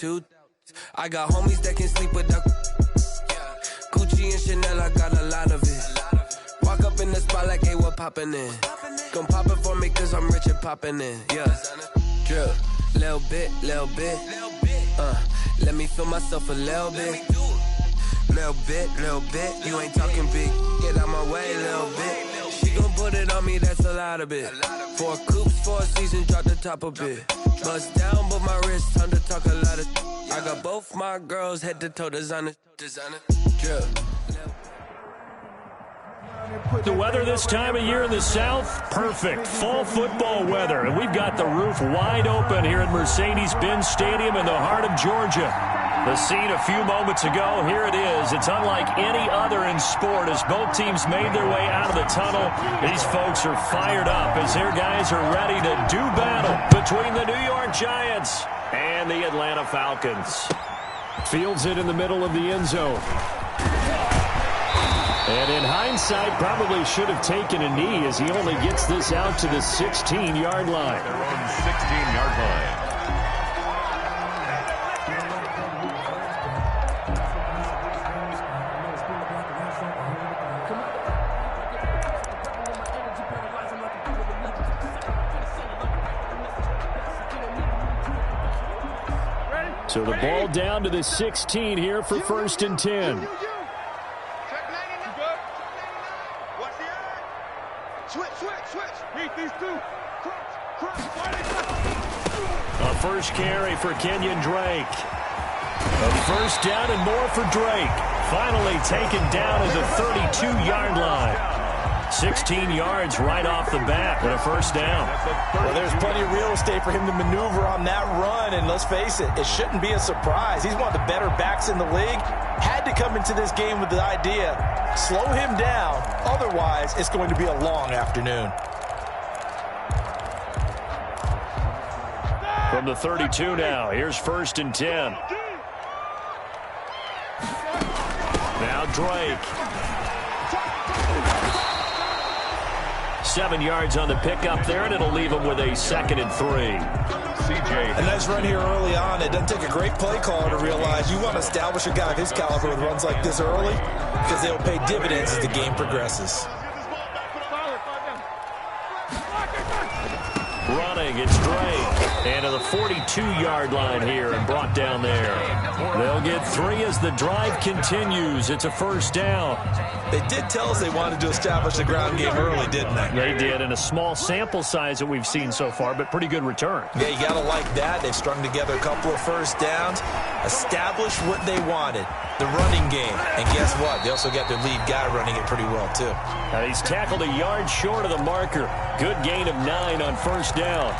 two. I got homies that can sleep without. Gucci and Chanel, I got a lot of it. Walk up in the spot like, hey, what poppin' in? Gon' pop it for me cause I'm rich and poppin' in. Yeah, drip, little bit. Let me feel myself a little bit. Little bit. You ain't talking big. Get out my way, little bit. She gon' put it on me, that's a lot of it. 4 coops, 4 seasons, drop the top a bit. Bust down, but my wrist, time to talk a lot of. I got both my girls head to toe designer. Drip. The weather this time of year in the South, perfect. Fall football weather. And we've got the roof wide open here at Mercedes-Benz Stadium in the heart of Georgia. The scene a few moments ago, here it is. It's unlike any other in sport as both teams made their way out of the tunnel. These folks are fired up as their guys are ready to do battle between the New York Giants and the Atlanta Falcons. Fields it in the middle of the end zone. And in hindsight, probably should have taken a knee as he only gets this out to the 16-yard line. Their own 16-yard line. So the ball down to the 16 here for 1st and 10. A first carry for Kenyon Drake. A first down and more for Drake. Finally taken down at the 32-yard line. 16 yards right off the bat with a first down. Well, there's plenty of real estate for him to maneuver on that run, and let's face it, it shouldn't be a surprise. He's one of the better backs in the league. Had to come into this game with the idea, slow him down, otherwise it's going to be a long afternoon. From the 32 now, here's 1st and 10. Now Drake. 7 yards on the pickup there, and it'll leave him with a 2nd and 3. CJ. A nice run here early on. It doesn't take a great play caller to realize you want to establish a guy of his caliber with runs like this early because they'll pay dividends as the game progresses. Running, it's Drake. And to the 42-yard line here and brought down there. They'll get 3 as the drive continues. It's a first down. They did tell us they wanted to establish the ground game early, didn't they? They did, in a small sample size that we've seen so far, but pretty good return. Yeah, you got to like that. They've strung together a couple of first downs, established what they wanted, the running game. And guess what? They also got their lead guy running it pretty well, too. Now he's tackled a yard short of the marker. Good gain of 9 on first down.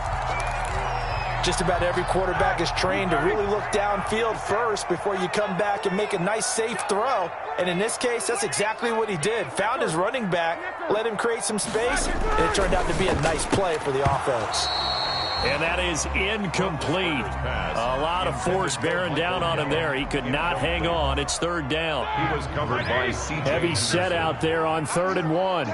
Just about every quarterback is trained to really look downfield first before you come back and make a nice, safe throw. And in this case, that's exactly what he did. Found his running back, let him create some space, and it turned out to be a nice play for the offense. And that is incomplete. A lot of force bearing down on him there. He could not hang on. It's 3rd down. He was covered by CJ. Heavy set out there on 3rd and 1.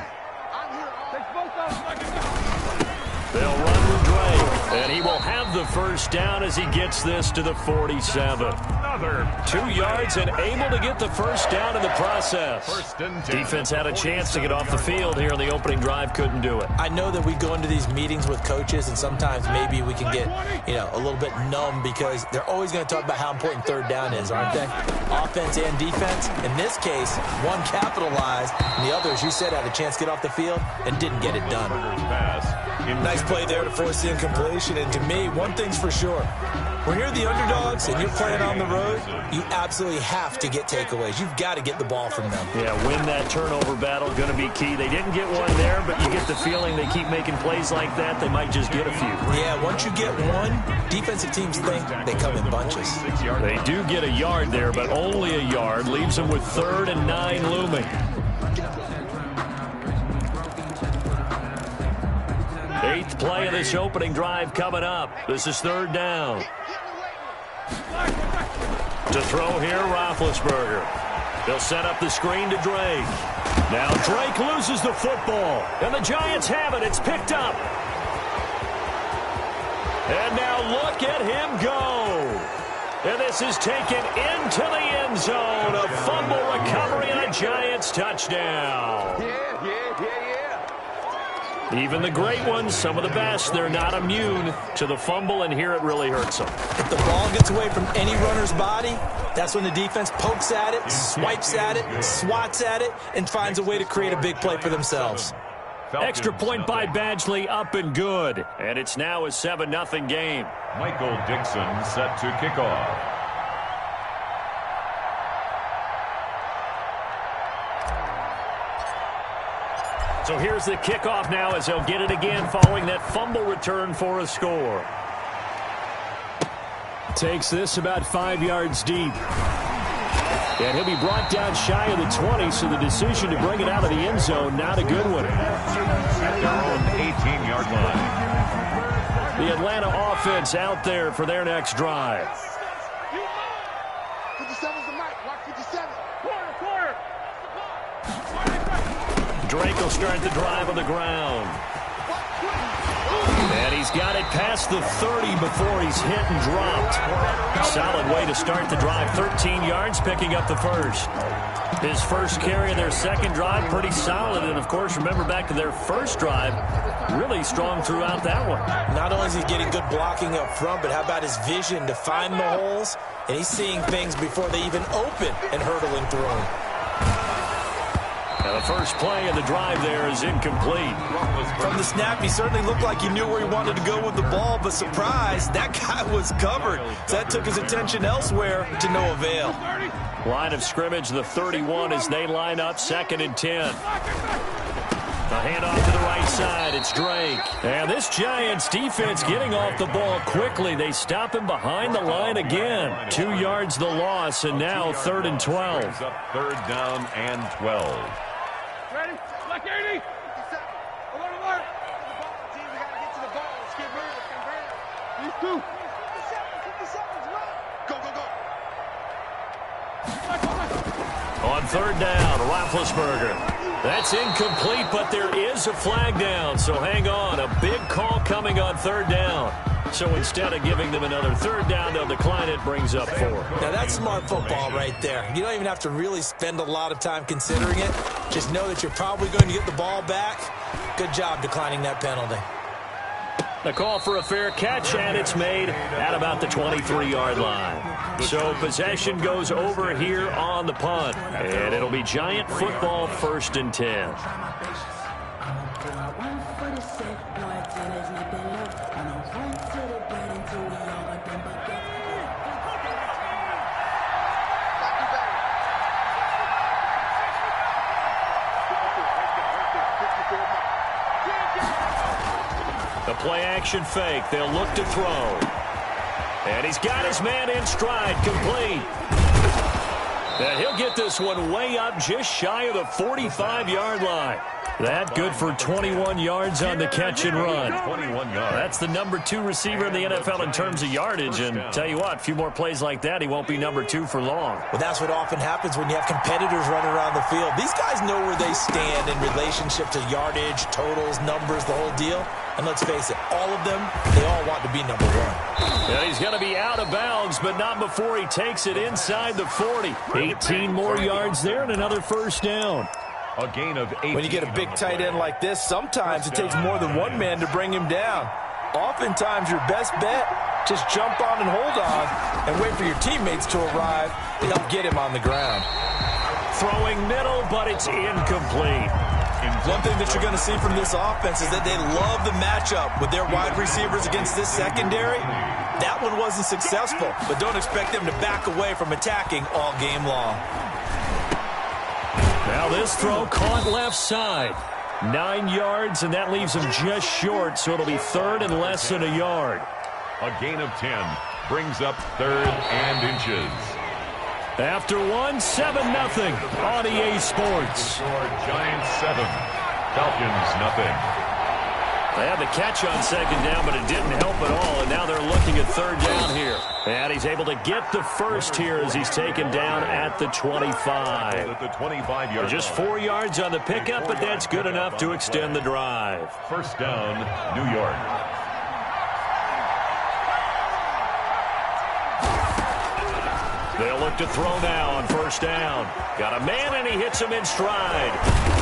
They'll run with Drake. And he will have the first down as he gets this to the 47. Another 2 yards and able to get the first down in the process. 1st and 10. Defense had a chance to get off the field here in the opening drive, couldn't do it. I know that we go into these meetings with coaches, and sometimes maybe we can get, a little bit numb because they're always going to talk about how important 3rd down is, aren't they? Offense and defense. In this case, one capitalized, and the other, as you said, had a chance to get off the field and didn't get it done. Nice play there to force the incompletion, and to me, one thing's for sure. When you're the underdogs and you're playing on the road, you absolutely have to get takeaways. You've got to get the ball from them. Yeah, win that turnover battle, going to be key. They didn't get one there, but you get the feeling they keep making plays like that, they might just get a few. Yeah, once you get one, defensive teams think they come in bunches. They do get a yard there, but only a yard. Leaves them with 3rd and 9 looming. 8th play of this opening drive coming up. This is 3rd down. To throw here, Roethlisberger. They'll set up the screen to Drake. Now Drake loses the football, and the Giants have it. It's picked up. And now look at him go. And this is taken into the end zone. A fumble recovery and a Giants touchdown. Even the great ones, some of the best, they're not immune to the fumble, and here it really hurts them. If the ball gets away from any runner's body, that's when the defense pokes at it, swipes at it, swats at it, and finds a way to create a big play for themselves. Extra point by Badgley, up and good. And it's now a 7-0 game. Michael Dixon set to kick off. So here's the kickoff now as they'll get it again following that fumble return for a score. Takes this about 5 yards deep. And he'll be brought down shy of the 20, so the decision to bring it out of the end zone, not a good one. At their own 18-yard line. The Atlanta offense out there for their next drive. 57's the mic. Watch 57. Quarter. Drake will start the drive on the ground. And he's got it past the 30 before he's hit and dropped. Solid way to start the drive. 13 yards, picking up the first. His first carry of their second drive, pretty solid. And, of course, remember back to their first drive, really strong throughout that one. Not only is he getting good blocking up front, but how about his vision to find the holes? And he's seeing things before they even open and hurdling through them. Now the first play of the drive there is incomplete. From the snap, he certainly looked like he knew where he wanted to go with the ball, but surprise, that guy was covered. So that took his attention elsewhere to no avail. Line of scrimmage, the 31 as they line up, 2nd and 10. A handoff to the right side. It's Drake. And this Giants defense getting off the ball quickly. They stop him behind the line again. 2 yards the loss, and now 3rd and 12. Third down and 12. Ready? Black 80. 57. Alert. Team, we got to get to the ball. Let's get moving. These two. 57's right. Go. On 3rd down, Roethlisberger. That's incomplete, but there is a flag down, so hang on. A big call coming on 3rd down. So instead of giving them another 3rd down, they'll decline it, brings up 4. Now that's smart football right there. You don't even have to really spend a lot of time considering it. Just know that you're probably going to get the ball back. Good job declining that penalty. A call for a fair catch, and it's made at about the 23-yard line. So possession goes over here on the punt, and it'll be Giant football, 1st and 10. The play-action fake. They'll look to throw. And he's got his man in stride, complete. And he'll get this one way up just shy of the 45-yard line. That good for 21 yards on the catch and run. 21 yards. That's the number 2 receiver in the NFL in terms of yardage. And tell you what, a few more plays like that, he won't be number 2 for long. Well, that's what often happens when you have competitors running around the field. These guys know where they stand in relationship to yardage, totals, numbers, the whole deal. And let's face it, all of them, they all want to be number 1. Yeah, he's going to be out of bounds, but not before he takes it inside the 40. 18 more yards there and another 1st down. A gain of 8. When you get a big tight end like this, sometimes it takes more than one man to bring him down. Oftentimes, your best bet, just jump on and hold on and wait for your teammates to arrive to help get him on the ground. Throwing middle, but it's incomplete. One thing that you're going to see from this offense is that they love the matchup with their wide receivers against this secondary. That one wasn't successful, but don't expect them to back away from attacking all game long. Now this throw caught left side. 9 yards, and that leaves him just short, so it'll be 3rd and less than a yard. A gain of 10 brings up 3rd and inches. After 1, 7-0 on EA Sports. Giants 7, Falcons nothing. They had the catch on 2nd down, but it didn't help at all, and now they're looking at 3rd down here. And he's able to get the first here as he's taken down at the 25. At the 25-yard Just 4 yards on the pickup, but that's good enough to extend the drive. 1st down, New York. They'll look to throw now on first down. Got a man, and he hits him in stride.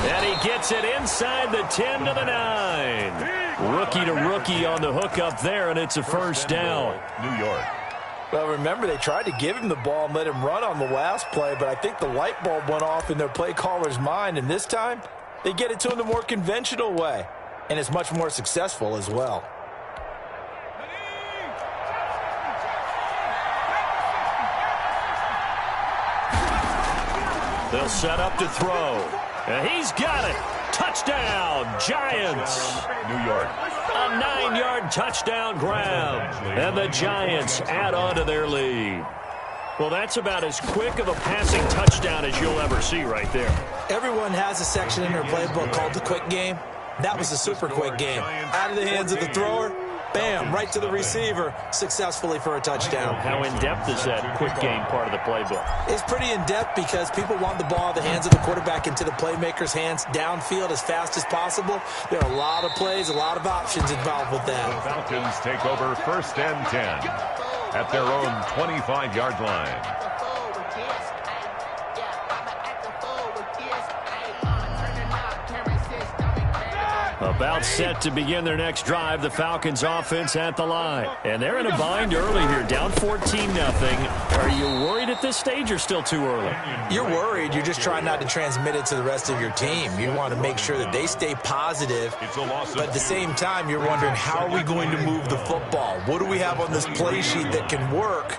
And he gets it inside the 10 to the 9. Rookie to rookie on the hook up there, and it's a first down. New York. Well, remember, they tried to give him the ball and let him run on the last play, but I think the light bulb went off in their play caller's mind, and this time they get it to him the more conventional way, and it's much more successful as well. They'll set up to throw. And he's got it. Touchdown, Giants. New York. A 9-yard touchdown grab. And the Giants add on to their lead. Well, that's about as quick of a passing touchdown as you'll ever see right there. Everyone has a section in their playbook called the quick game. That was the super quick game. Out of the hands of the thrower, bam, right to the receiver, successfully for a touchdown. How in-depth is that quick game part of the playbook? It's pretty in-depth because people want the ball in the hands of the quarterback into the playmaker's hands downfield as fast as possible. There are a lot of plays, a lot of options involved with that. The Falcons take over first and 10 at their own 25-yard line. About set to begin their next drive, the Falcons offense at the line. And they're in a bind early here, down 14-0. Are you worried at this stage or still too early? You're worried. You're just trying not to transmit it to the rest of your team. You want to make sure that they stay positive. But at the same time, you're wondering, how are we going to move the football? What do we have on this play sheet that can work?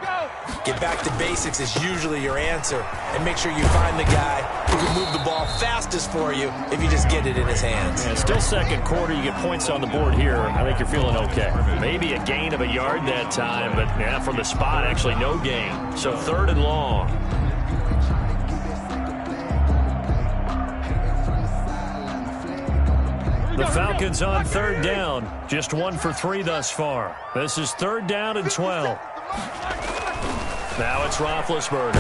Get back to basics is usually your answer. And make sure you find the guy who can move the ball fastest for you if you just get it in his hands. Yeah, still second quarter, you get points on the board here. I think you're feeling okay. Maybe a gain of a yard that time, but yeah, from the spot, actually no gain. So third and long. The Falcons on third down. Just 1 for 3 thus far. This is third down and 12. Now it's Roethlisberger.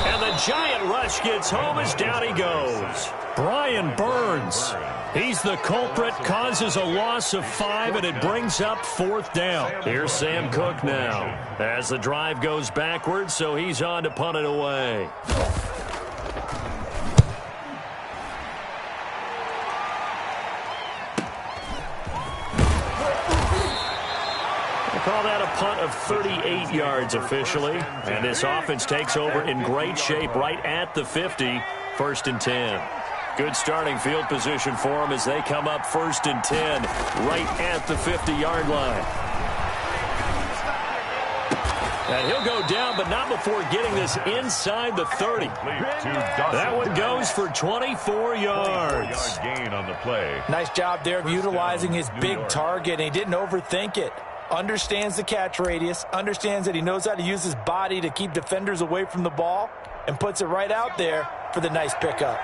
And the giant rush gets home as down he goes. Brian Burns. He's the culprit, causes a loss of 5, and it brings up fourth down. Here's Sam Cook now as the drive goes backwards, so he's on to punt it away. Call that a punt of 38 yards officially. And this offense takes over in great shape right at the 50, first and 10. Good starting field position for them as they come up first and 10 right at the 50-yard line. And he'll go down, but not before getting this inside the 30. That one goes for 24 yards. Gain on the play. Nice job there of utilizing his big target, and he didn't overthink it. Understands the catch radius, understands that he knows how to use his body to keep defenders away from the ball, and puts it right out there for the nice pickup.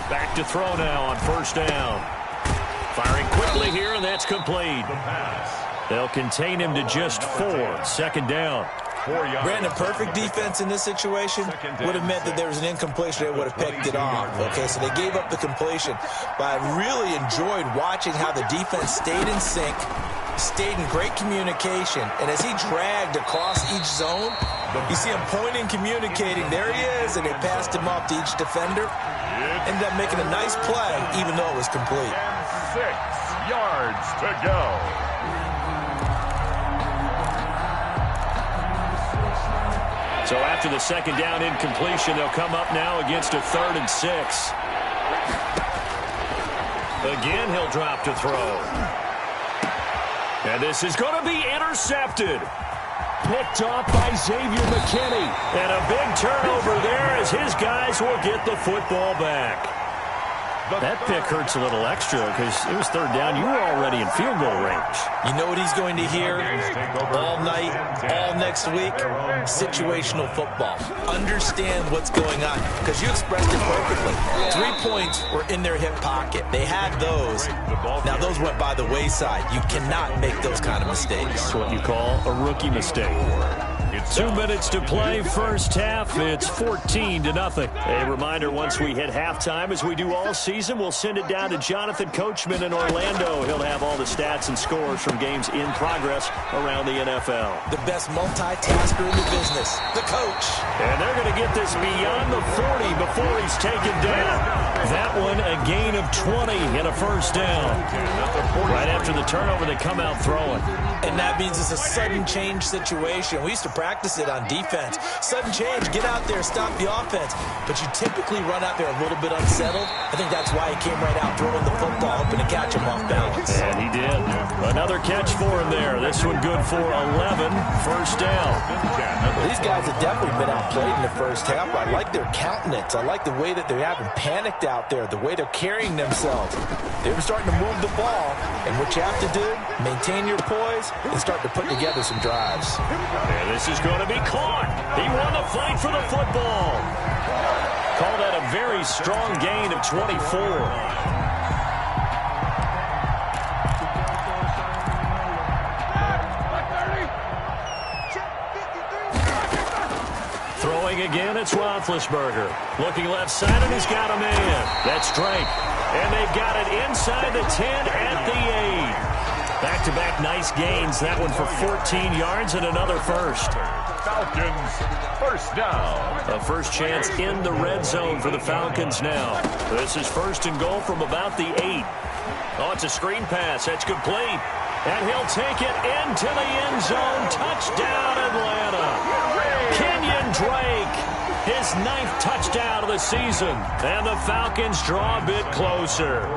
Back to throw now on first down. Firing quickly here, and that's complete. They'll contain him to just 4. Second down. Brandon, perfect defense in this situation would have meant that there was an incompletion. They would have picked it off. Okay, so they gave up the completion. But I really enjoyed watching how the defense stayed in sync, stayed in great communication, and as he dragged across each zone, you see him pointing, communicating. There he is, and they passed him off to each defender. Ended up making a nice play, even though it was complete. 6 yards to go. So after the second down incompletion, they'll come up now against a 3rd and 6. Again, he'll drop to throw. And this is going to be intercepted. Picked off by Xavier McKinney. And a big turnover there as his guys will get the football back. That pick hurts a little extra because it was third down. You were already in field goal range. You know what he's going to hear all night, all next week? Situational football. Understand what's going on because you expressed it perfectly. 3 points were in their hip pocket. They had those. Now, those went by the wayside. You cannot make those kind of mistakes. That's what you call a rookie mistake. 2 minutes to play, first half. It's 14-0. A reminder, once we hit halftime, as we do all season, we'll send it down to Jonathan Coachman in Orlando. He'll have all the stats and scores from games in progress around the NFL. The best multitasker in the business, the coach. And they're going to get this beyond the 40 before he's taken down. That one, a gain of 20 and a first down. Right after the turnover, they come out throwing. And that means it's a sudden change situation. We used to practice it on defense. Sudden change, get out there, stop the offense. But you typically run out there a little bit unsettled. I think that's why he came right out throwing the football, hoping to catch him off balance. And he did. Another catch for him there. This one good for 11, first down. These guys have definitely been outplayed in the first half. I like their countenance. I like the way that they haven't panicked out there, the way they're carrying themselves. They were starting to move the ball, and what you have to do, maintain your poise and start to put together some drives. And this is going to be caught. He won the fight for the football. Call that a very strong gain of 24. Again, it's Roethlisberger. Looking left side, and he's got a man. That's Drake. And they've got it inside the 10 at the 8. Back-to-back nice gains. That one for 14 yards and another first. Falcons, first down. A first chance in the red zone for the Falcons now. This is first and goal from about the 8. Oh, it's a screen pass. That's complete. And he'll take it into the end zone. Touchdown, Atlanta. Kenyon Drake, his 9th touchdown of the season. And the Falcons draw a bit closer.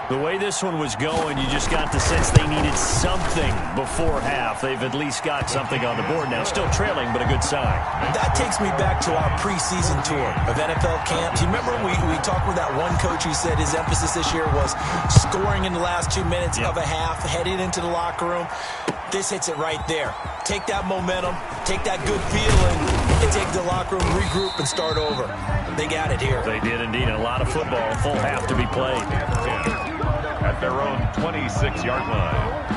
The way this one was going, you just got the sense they needed something before half. They've at least got something on the board now. Still trailing, but a good sign. That takes me back to our preseason tour of NFL camps. You remember we talked with that one coach who said his emphasis this year was scoring in the last 2 minutes of a half, heading into the locker room. This hits it right there. Take that momentum, take that good feeling, and take the locker room, regroup, and start over. They got it here. They did indeed. A lot of football, full half to be played. At their own 26-yard line.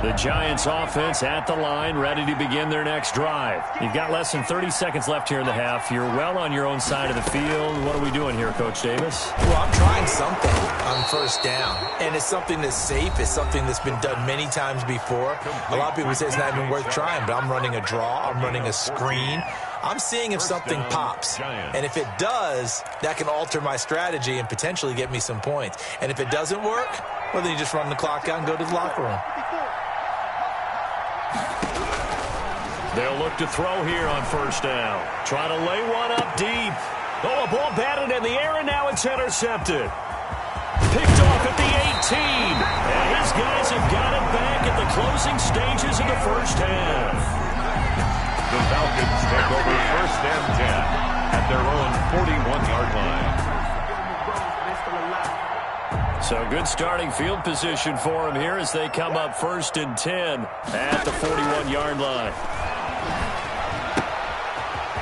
The Giants offense at the line, ready to begin their next drive. You've got less than 30 seconds left here in the half. You're well on your own side of the field. What are we doing here, Coach Davis? Well, I'm trying something on first down, and it's something that's safe. It's something that's been done many times before. A lot of people say it's not even worth trying, but I'm running a draw. I'm running a screen. I'm seeing if something pops, and if it does, that can alter my strategy and potentially get me some points. And if it doesn't work, well, then you just run the clock out and go to the locker room. They'll look to throw here on first down. Trying to lay one up deep. Oh, a ball batted in the air, and now it's intercepted. Picked off at the 18. And his guys have got it back at the closing stages of the first half. The Falcons take over first and 10 at their own 41-yard line. So good starting field position for him here as they come up first and 10 at the 41-yard line.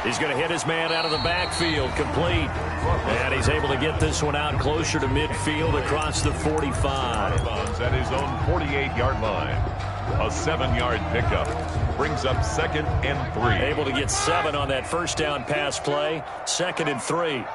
He's going to hit his man out of the backfield, complete. And he's able to get this one out closer to midfield across the 45. At his own 48-yard line. A 7-yard pickup. Brings up 2nd and 3. Able to get 7 on that first down pass play. 2nd and 3.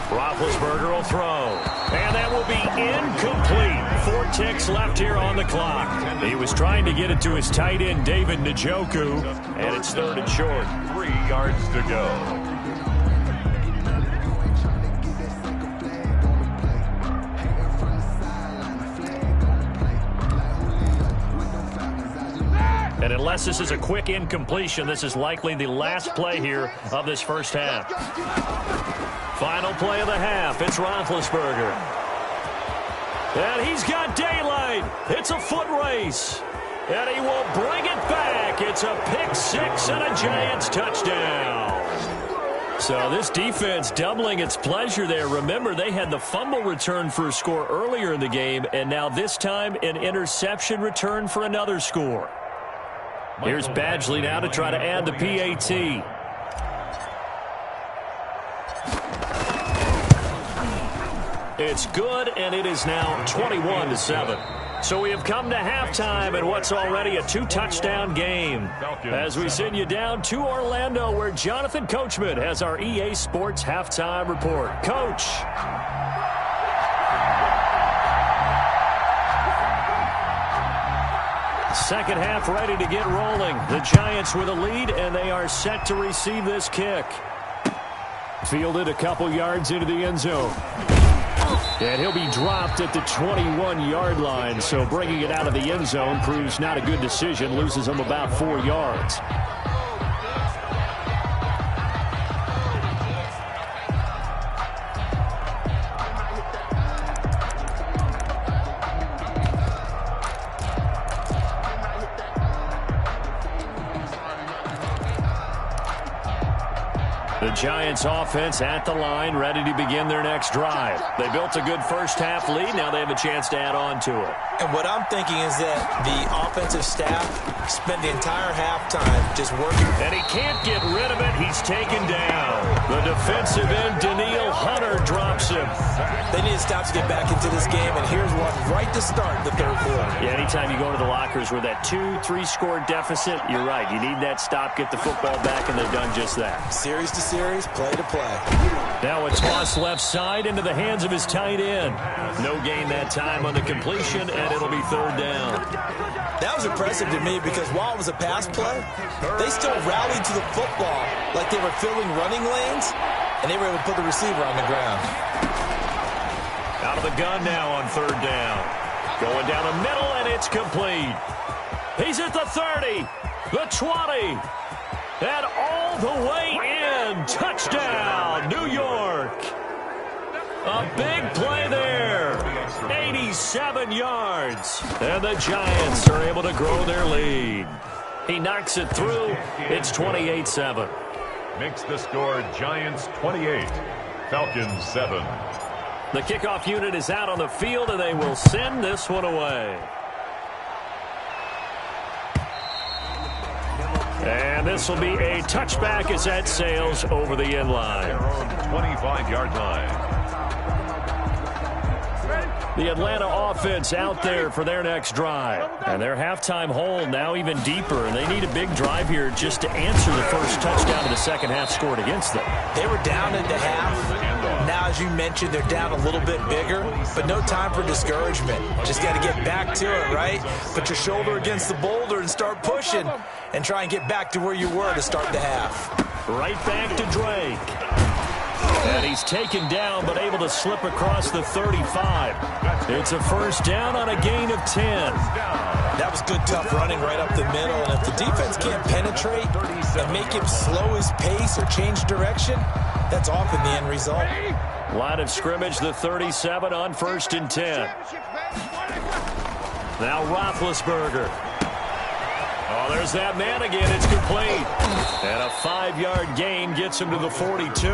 Roethlisberger will throw. And that will be incomplete. 4 ticks left here on the clock. He was trying to get it to his tight end, David Njoku, and it's 3rd and short. 3 yards to go. And unless this is a quick incompletion, this is likely the last play here of this first half. Final play of the half. It's Roethlisberger. And he's got daylight. It's a foot race. And he will bring it back. It's a pick 6 and a Giants touchdown. So this defense doubling its pleasure there. Remember, they had the fumble return for a score earlier in the game, and now this time an interception return for another score. Here's Badgley now to try to add the PAT. It's good, and it is now 21-7. So we have come to halftime in what's already a 2-touchdown game. As we send you down to Orlando, where Jonathan Coachman has our EA Sports halftime report. Coach. Second half ready to get rolling. The Giants with a lead, and they are set to receive this kick. Fielded a couple yards into the end zone. And he'll be dropped at the 21-yard line, so bringing it out of the end zone proves not a good decision, loses him about 4 yards. The Giants offense at the line, ready to begin their next drive. They built a good first-half lead. Now they have a chance to add on to it. And what I'm thinking is that the offensive staff spent the entire halftime just working. And he can't get rid of it. He's taken down. The defensive end, Daniil Hunter, drops him. They need to stop to get back into this game, and here's one right to start the third quarter. Yeah, anytime you go to the lockers with that 2-3-score deficit, you're right. You need that stop, get the football back, and they've done just that. Series to series, play to play. Now a toss left side into the hands of his tight end. No gain that time on the completion, and it'll be third down. That was impressive to me because while it was a pass play, they still rallied to the football like they were filling running lanes, and they were able to put the receiver on the ground. Out of the gun now on third down. Going down the middle, and it's complete. He's at the 30, the 20, and all the way in. Touchdown, New York. A big play there. 87 yards. And the Giants are able to grow their lead. He knocks it through. It's 28-7. Makes the score Giants 28, Falcons 7. The kickoff unit is out on the field, and they will send this one away. And this will be a touchback as that sails over the end line. 25-yard line. The Atlanta offense out there for their next drive. And their halftime hole now even deeper. And they need a big drive here just to answer the first touchdown of the second half scored against them. They were down at the half. Now, as you mentioned, they're down a little bit bigger. But no time for discouragement. Just got to get back to it, right? Put your shoulder against the boulder and start pushing. And try and get back to where you were to start the half. Right back to Drake. And he's taken down, but able to slip across the 35. It's a first down on a gain of 10. That was good, tough running right up the middle. And if the defense can't penetrate and make him slow his pace or change direction, that's often the end result. Line of scrimmage, the 37 on 1st and 10. Now Roethlisberger. Oh, there's that man again. It's complete. And a 5-yard gain gets him to the 42.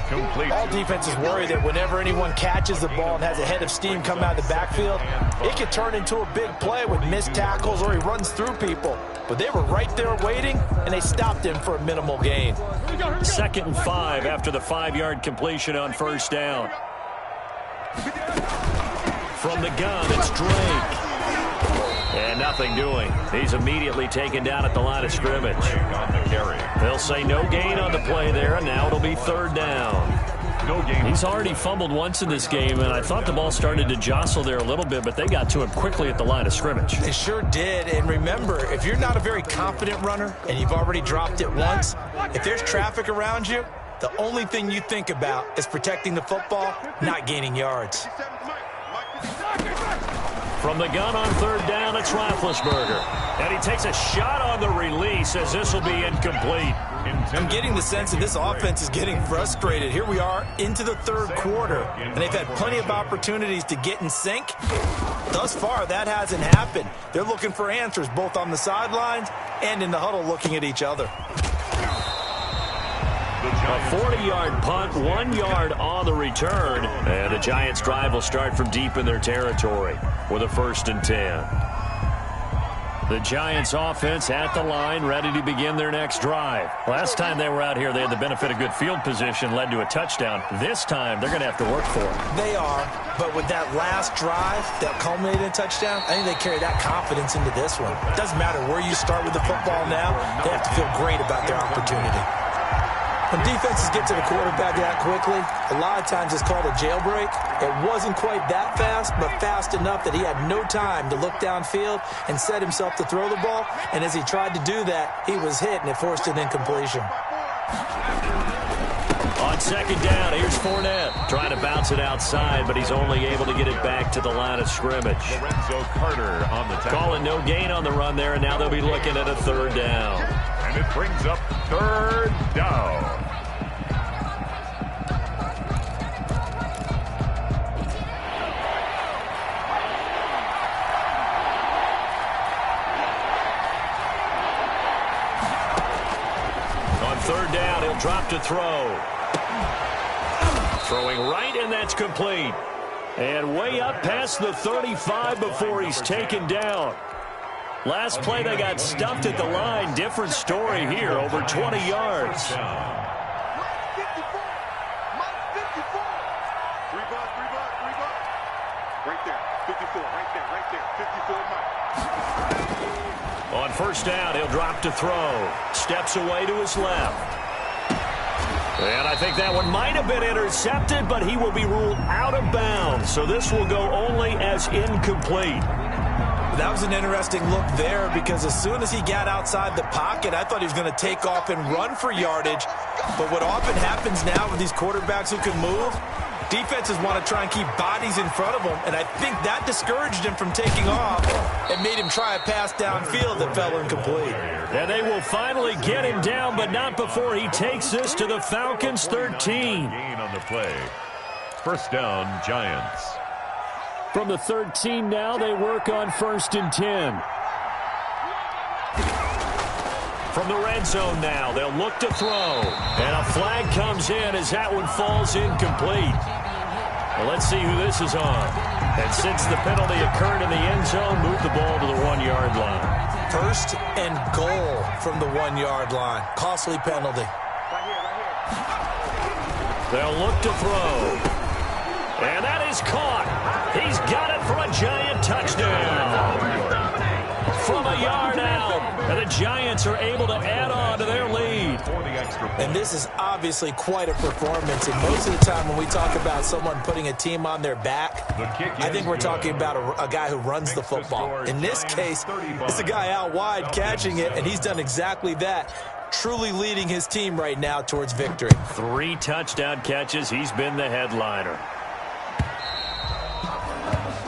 Complete. All defenses worry that whenever anyone catches the ball and has a head of steam come out of the backfield, it could turn into a big play with missed tackles or he runs through people. But they were right there waiting, and they stopped him for a minimal gain. 2nd and 5 after the 5-yard completion on first down. From the gun, it's Drake. And nothing doing. He's immediately taken down at the line of scrimmage. They'll say no gain on the play there, and now it'll be third down. No gain. He's already fumbled once in this game, and I thought the ball started to jostle there a little bit, but they got to him quickly at the line of scrimmage. They sure did, and remember, if you're not a very confident runner and you've already dropped it once, if there's traffic around you, the only thing you think about is protecting the football, not gaining yards. From the gun on third down, it's Roethlisberger. And he takes a shot on the release as this will be incomplete. I'm getting the sense that this offense is getting frustrated. Here we are into the third quarter, and they've had plenty of opportunities to get in sync. Thus far, that hasn't happened. They're looking for answers both on the sidelines and in the huddle looking at each other. A 40-yard punt, 1 yard on the return. And the Giants' drive will start from deep in their territory with a 1st and 10. The Giants offense at the line, ready to begin their next drive. Last time they were out here, they had the benefit of good field position, led to a touchdown. This time, they're going to have to work for it. They are, but with that last drive that culminated in a touchdown, I think they carry that confidence into this one. It doesn't matter where you start with the football now, they have to feel great about their opportunity. When defenses get to the quarterback that quickly, a lot of times it's called a jailbreak. It wasn't quite that fast, but fast enough that he had no time to look downfield and set himself to throw the ball. And as he tried to do that, he was hit, and it forced an incompletion. On second down, here's Fournette. Trying to bounce it outside, but he's only able to get it back to the line of scrimmage. Lorenzo Carter on the tackle. Calling no gain on the run there, and now they'll be looking at a third down. And it brings up third down. On third down, he'll drop to throw. Throwing right, and that's complete. And way up past the 35 before he's taken down. Last play, they got stuffed at the line. Different story here, over 20 yards. Right there, 54, right there, 54 Mike. On first down, he'll drop to throw. Steps away to his left. And I think that one might have been intercepted, but he will be ruled out of bounds. So this will go only as incomplete. That was an interesting look there because as soon as he got outside the pocket, I thought he was going to take off and run for yardage. But what often happens now with these quarterbacks who can move, defenses want to try and keep bodies in front of them, and I think that discouraged him from taking off and made him try a pass downfield that fell incomplete. And they will finally get him down, but not before he takes this to the Falcons' 13. Gain on the play. First down, Giants. From the 13 now, they work on 1st and 10. From the red zone now, they'll look to throw. And a flag comes in as that one falls incomplete. Well, let's see who this is on. And since the penalty occurred in the end zone, move the ball to the 1-yard line. 1st and goal from the 1-yard line. Costly penalty. They'll look to throw. And that is caught. He's got it for a Giant touchdown. From a yard out. And the Giants are able to add on to their lead. And this is obviously quite a performance. And most of the time when we talk about someone putting a team on their back, I think we're talking about a guy who runs the football. In this case, it's a guy out wide catching it, and he's done exactly that. Truly leading his team right now towards victory. 3 touchdown catches. He's been the headliner.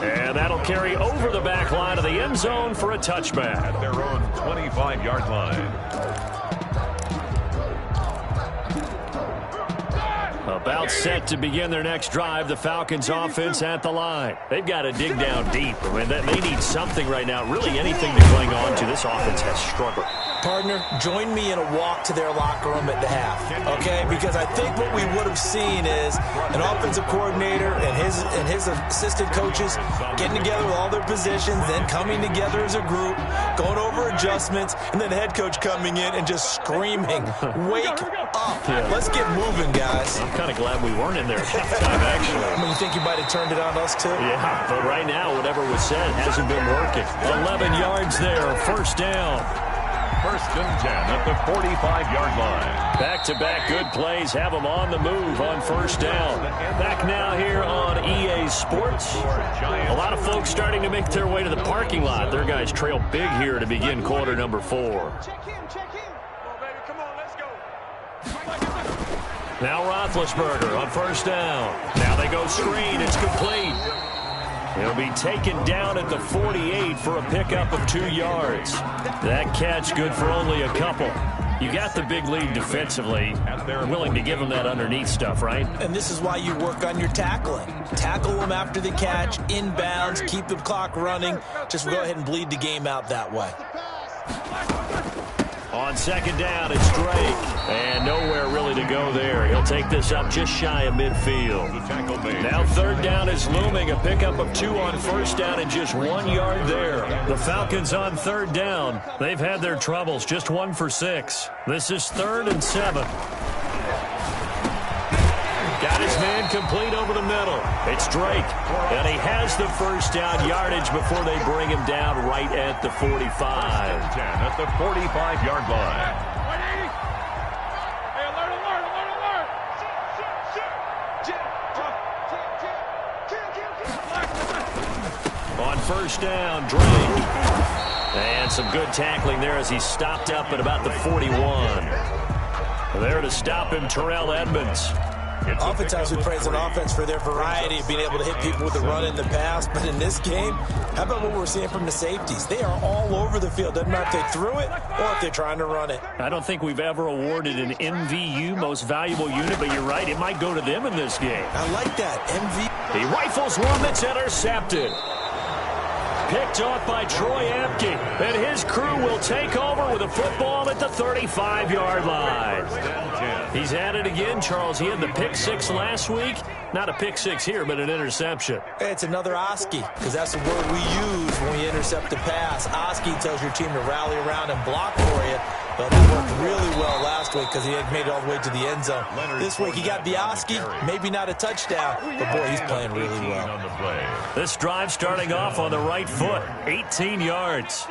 And that'll carry over the back line of the end zone for a touchback. At their own 25-yard line. About set to begin their next drive, the Falcons offense at the line. They've got to dig down deep. I mean, they need something right now, really anything to cling on to. This offense has struggled. Partner, join me in a walk to their locker room at the half, okay? Because I think what we would have seen is an offensive coordinator and his assistant coaches getting together with all their positions, then coming together as a group, going over adjustments, and then the head coach coming in and just screaming, "Wake up. Let's get moving, guys." I'm kind of glad we weren't in there at halftime, actually. I mean, you think you might have turned it on us, too? Yeah, but right now, whatever was said hasn't been working. 11 yards there, first down. 1st and 10 at the 45-yard line. Back-to-back good plays have them on the move on first down. Back now here on EA Sports. A lot of folks starting to make their way to the parking lot. Their guys trail big here to begin quarter number 4. Check in. Come on, baby. Come on, let's go. Now Roethlisberger on first down. Now they go screen. It's complete. He'll be taken down at the 48 for a pickup of 2 yards. That catch good for only a couple. You got the big lead defensively. They're willing to give them that underneath stuff, right? And this is why you work on your tackling. Tackle them after the catch, inbounds, keep the clock running. Just go ahead and bleed the game out that way. On second down, it's Drake. And nowhere really to go there. He'll take this up just shy of midfield. Now third down is looming. A pickup of 2 on first down and just 1 yard there. The Falcons on third down. They've had their troubles. Just 1 for 6. This is 3rd and 7. Got his man complete over the middle. It's Drake. And he has the first down yardage before they bring him down right at the 45. 10 at the 45-yard line. Hey, alert, alert, alert, alert. On first down, Drake. And some good tackling there as he stopped up at about the 41. There to stop him, Terrell Edmonds. Oftentimes we praise an offense for their variety of being able to hit people with the run in the pass. But in this game, how about what we're seeing from the safeties? They are all over the field. Doesn't matter if they threw it or if they're trying to run it. I don't think we've ever awarded an MVU, most valuable unit, but you're right, it might go to them in this game. I like that, He rifles one that's intercepted. Picked off by Troy Apke. And his crew will take over with a football at the 35-yard line. He's at it again, Charles. He had the pick 6 last week. Not a pick 6 here, but an interception. It's another Oski, because that's the word we use when we intercept a pass. Oski tells your team to rally around and block for you. But it worked really well last week because he had made it all the way to the end zone. This week he got the Oski, maybe not a touchdown, but boy, he's playing really well. This drive starting off on the right foot, 18 yards.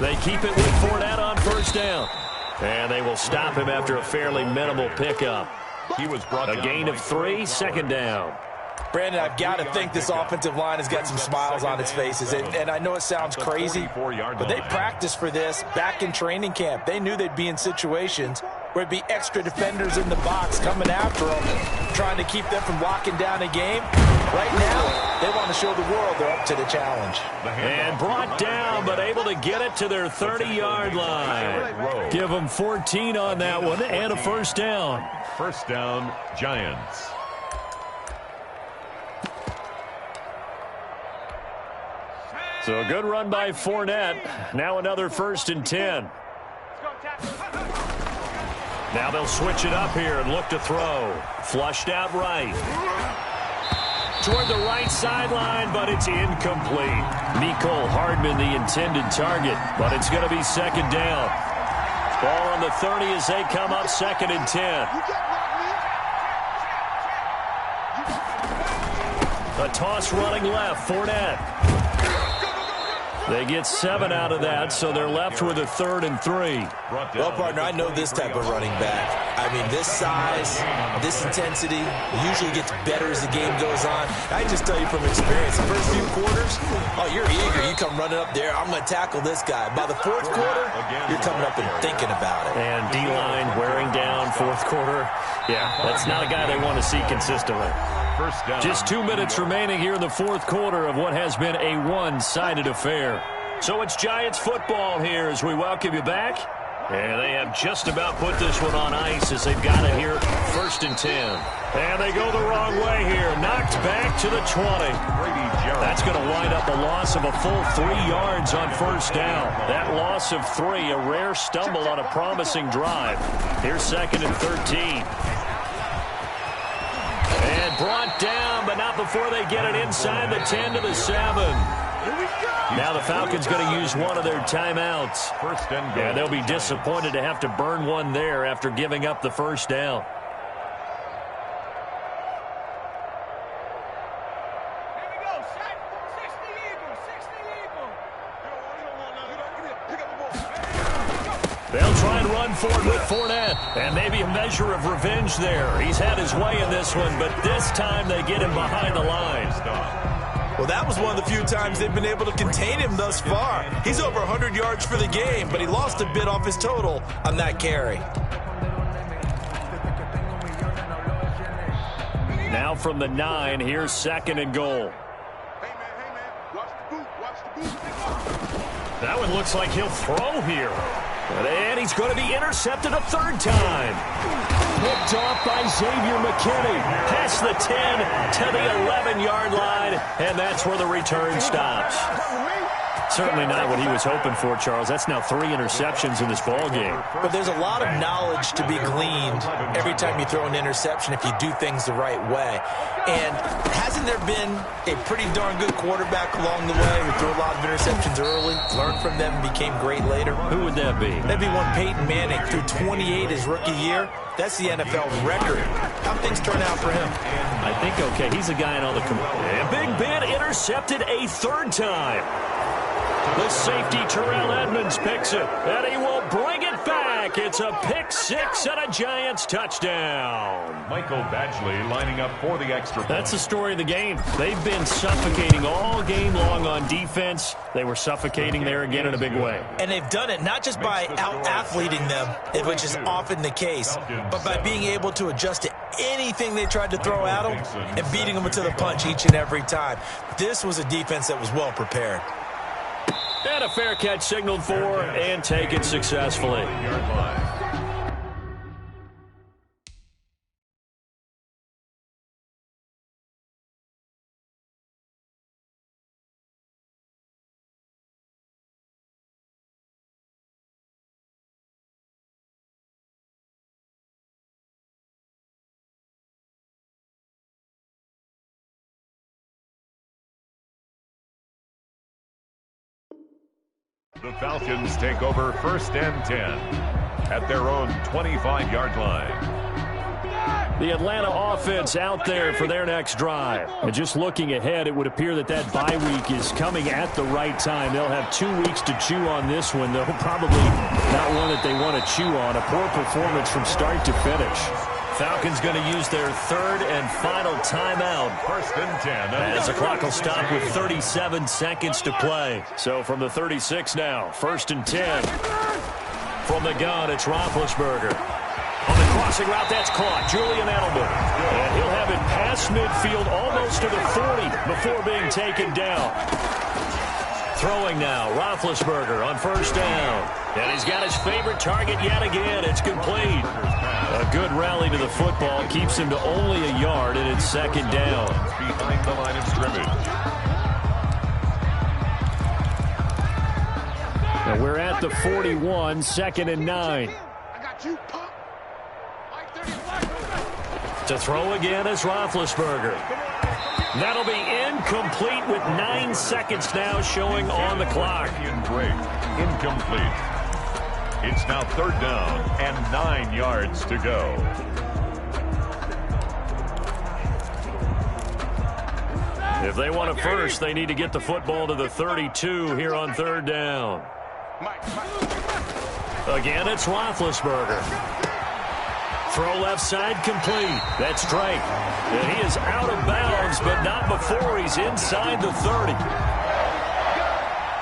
They keep it with Fournette on first down. And they will stop him after a fairly minimal pickup. He was brought a gain of 3, second down. Brandon, I've got to think this offensive line has got some smiles on its faces. And I know it sounds crazy, but they practiced for this back in training camp. They knew they'd be in situations where it'd be extra defenders in the box coming after them, trying to keep them from locking down a game. Right now, they want to show the world they're up to the challenge. And brought down, but able to get it to their 30-yard line. Give them 14 on that one and a first down. First down, Giants. So a good run by Fournette. Now another 1st and 10. Now they'll switch it up here and look to throw. Flushed out right. Toward the right sideline, but it's incomplete. Mecole Hardman, the intended target, but it's going to be second down. Ball on the 30 as they come up 2nd and 10. A toss running left, Fournette. They get 7 out of that, so they're left with a 3rd and 3. Well, partner, I know this type of running back. I mean, this size, this intensity usually gets better as the game goes on. I just tell you from experience, the first few quarters, oh, you're eager. You come running up there, I'm going to tackle this guy. By the 4th quarter, you're coming up and thinking about it. And D-line wearing down 4th quarter. Yeah, that's not a guy they want to see consistently. Just 2 minutes remaining here in the 4th quarter of what has been a one-sided affair. So it's Giants football here as we welcome you back. And they have just about put this one on ice as they've got it here 1st and 10. And they go the wrong way here. Knocked back to the 20. That's going to wind up a loss of a full 3 yards on first down. That loss of 3, a rare stumble on a promising drive. Here's 2nd and 13. And brought down, but not before they get it inside the 10 to the 7. Now the Falcons going to use one of their timeouts. And they'll be disappointed to have to burn one there after giving up the first down. They'll try and run for it with Fournette. And maybe a measure of revenge there. He's had his way in this one, but this time they get him behind the line. Well, that was one of the few times they've been able to contain him thus far. He's over 100 yards for the game, but he lost a bit off his total on that carry. Now from the 9, here's 2nd and goal. That one looks like he'll throw here. And he's going to be intercepted a 3rd time. Picked off by Xavier McKinney. Past the 10 to the 11-yard line, and that's where the return stops. Certainly not what he was hoping for, Charles. That's now 3 interceptions in this ball game. But there's a lot of knowledge to be gleaned every time you throw an interception if you do things the right way. And hasn't there been a pretty darn good quarterback along the way who threw a lot of interceptions early, learned from them, and became great later? Who would that be? That'd be one Peyton Manning, threw 28 his rookie year. That's the NFL record. How things turn out for him? I think okay. He's a guy in all the... And Big Ben intercepted a 3rd time. The safety, Terrell Edmonds, picks it, and he will bring it back. It's a pick 6 and a Giants touchdown. Michael Badgley lining up for the extra point. That's the story of the game. They've been suffocating all game long on defense. They were suffocating there again in a big way. And they've done it not just by out-athleting them, which is often the case, but by being able to adjust to anything they tried to throw at them and beating them to the punch each and every time. This was a defense that was well prepared. And a fair catch signaled for and taken successfully. The Falcons take over 1st and 10 at their own 25-yard line. The Atlanta offense out there for their next drive. And just looking ahead, it would appear that that bye week is coming at the right time. They'll have 2 weeks to chew on this one, though probably not one that they want to chew on. A poor performance from start to finish. Falcons going to use their 3rd and final timeout. 1st and 10. As the clock will stop with 37 seconds to play. So from the 36 now, 1st and 10. From the gun, it's Roethlisberger. On the crossing route, that's caught. Julian Edelman. And he'll have it past midfield almost to the 40 before being taken down. Throwing now, Roethlisberger on 1st down. And he's got his favorite target yet again. It's complete. A good rally to the football keeps him to only a yard, and it's 2nd down. Behind the line of scrimmage. And we're at the 41, 2nd and 9. I got you, punk. To throw again is Roethlisberger. That'll be incomplete with 9 seconds now showing on the clock. Incomplete. It's now 3rd down and 9 yards to go. If they want a first, they need to get the football to the 32 here on 3rd down. Again, it's Roethlisberger. Throw left side complete. That's Drake. And he is out of bounds, but not before he's inside the 30.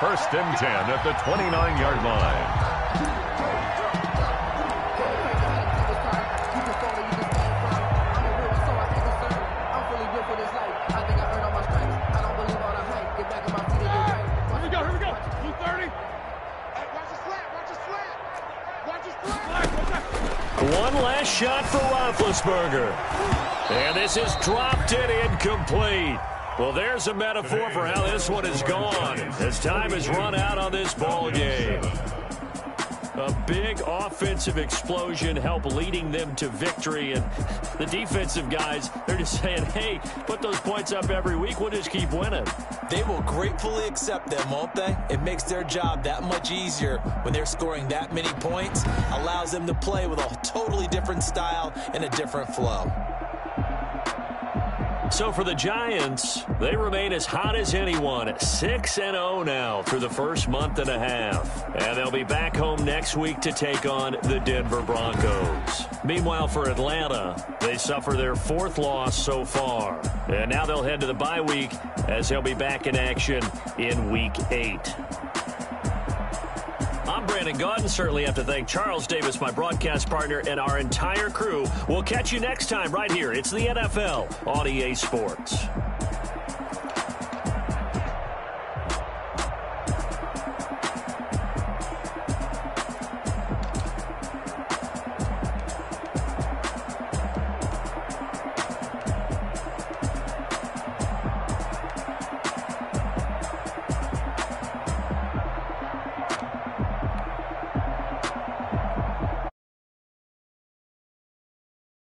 1st and 10 at the 29-yard line. One last shot for Roethlisberger. And this is dropped it incomplete. Well, there's a metaphor for how this one is gone as time has run out on this ball game. A big offensive explosion helped leading them to victory. And the defensive guys, they're just saying, hey, put those points up every week. We'll just keep winning. They will gratefully accept them, won't they? It makes their job that much easier when they're scoring that many points. Allows them to play with a totally different style and a different flow. So for the Giants, they remain as hot as anyone, 6-0 now through the first month and a half. And they'll be back home next week to take on the Denver Broncos. Meanwhile, for Atlanta, they suffer their 4th loss so far. And now they'll head to the bye week as they'll be back in action in Week 8. I'm Brandon Gaudin. Certainly have to thank Charles Davis, my broadcast partner, and our entire crew. We'll catch you next time right here. It's the NFL on EA Sports.